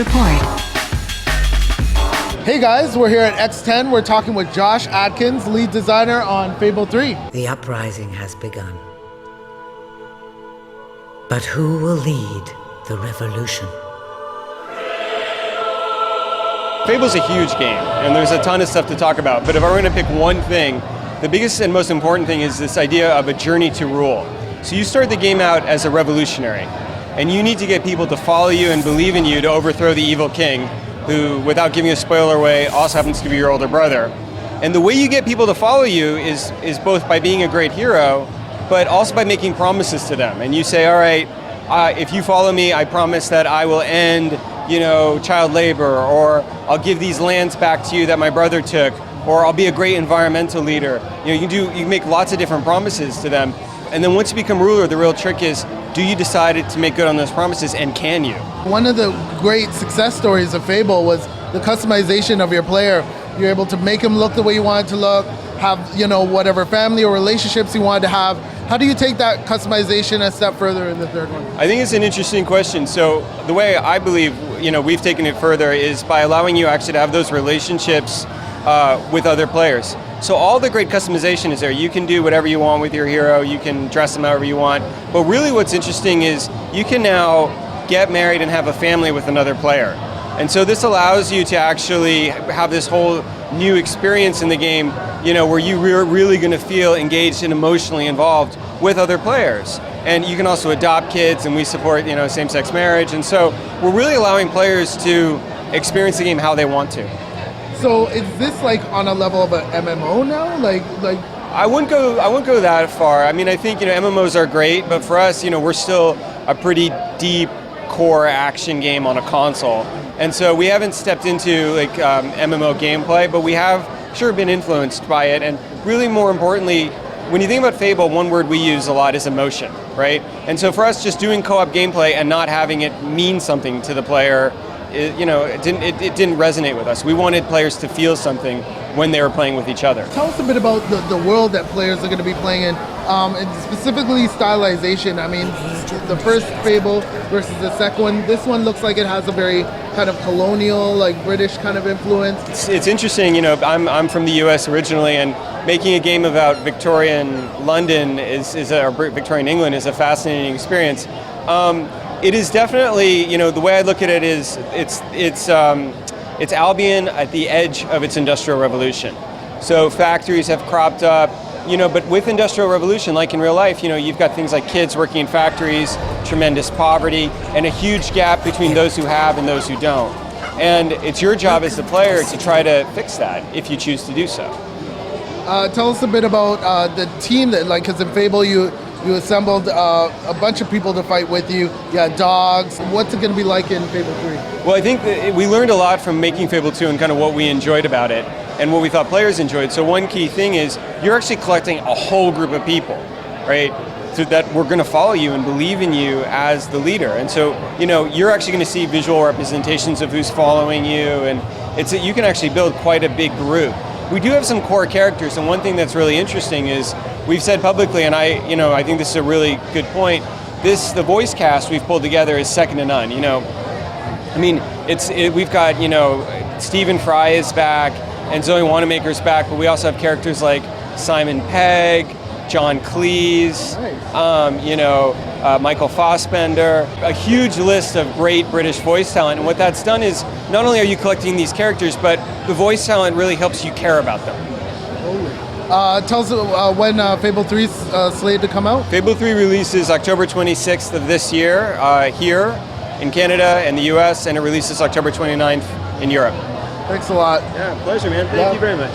report. Hey guys, we're here at X10. We're talking with Josh Adkins, lead designer on Fable 3. The uprising has begun. But who will lead the revolution? Fable's a huge game, and there's a ton of stuff to talk about, but if I were going to pick one thing, the biggest and most important thing is this idea of a journey to rule. So you start the game out as a revolutionary, and you need to get people to follow you and believe in you to overthrow the evil king, who, without giving a spoiler away, also happens to be your older brother. And the way you get people to follow you is both by being a great hero, but also by making promises to them. And you say, all right, if you follow me, I promise that I will end child labor, or I'll give these lands back to you that my brother took, or I'll be a great environmental leader. You can make lots of different promises to them. And then once you become ruler, the real trick is, do you decide to make good on those promises, and can you? One of the great success stories of Fable was the customization of your player. You're able to make him look the way you want it to look, have whatever family or relationships you wanted to have. How do you take that customization a step further in the third one? I think it's an interesting question. So the way I believe we've taken it further is by allowing you actually to have those relationships with other players. So all the great customization is there. You can do whatever you want with your hero, you can dress them however you want, but really what's interesting is you can now get married and have a family with another player. And so this allows you to actually have this whole new experience in the game, where you're really going to feel engaged and emotionally involved with other players. And you can also adopt kids, and we support same-sex marriage. And so we're really allowing players to experience the game how they want to. So is this like on a level of an MMO now? Like I wouldn't go that far. I mean, I think MMOs are great, but for us, we're still a pretty deep core action game on a console, and so we haven't stepped into MMO gameplay, but we have sure been influenced by it. And really, more importantly, when you think about Fable, one word we use a lot is emotion, right? And so for us, just doing co-op gameplay and not having it mean something to the player, it didn't resonate with us. We wanted players to feel something when they were playing with each other. Tell us a bit about the world that players are going to be playing in, and specifically stylization. I mean, the first Fable versus the second one. This one looks like it has a very kind of colonial, British kind of influence. It's interesting, I'm from the US originally, and making a game about Victorian London or Victorian England is a fascinating experience. It is definitely, the way I look at it is, it's Albion at the edge of its industrial revolution. So factories have cropped up, but with industrial revolution, like in real life, you've got things like kids working in factories, tremendous poverty, and a huge gap between those who have and those who don't. And it's your job as the player to try to fix that if you choose to do so. Tell us a bit about the team that, because in Fable you assembled a bunch of people to fight with you. You had dogs. What's it going to be like in Fable 3? Well, I think that we learned a lot from making Fable 2 and kind of what we enjoyed about it and what we thought players enjoyed. So one key thing is you're actually collecting a whole group of people, right? So that we're going to follow you and believe in you as the leader. And so, you're actually going to see visual representations of who's following you, and you can actually build quite a big group. We do have some core characters, and one thing that's really interesting is we've said publicly, and I think this is a really good point. The voice cast we've pulled together is second to none. We've got Stephen Fry is back, and Zoe Wanamaker's back, but we also have characters like Simon Pegg, John Cleese, Michael Fassbender, a huge list of great British voice talent. And what that's done is not only are you collecting these characters, but the voice talent really helps you care about them. Tell us when Fable 3 is slated to come out? Fable 3 releases October 26th of this year here in Canada and the US, and it releases October 29th in Europe. Thanks a lot. Yeah, pleasure, man. Thank you very much.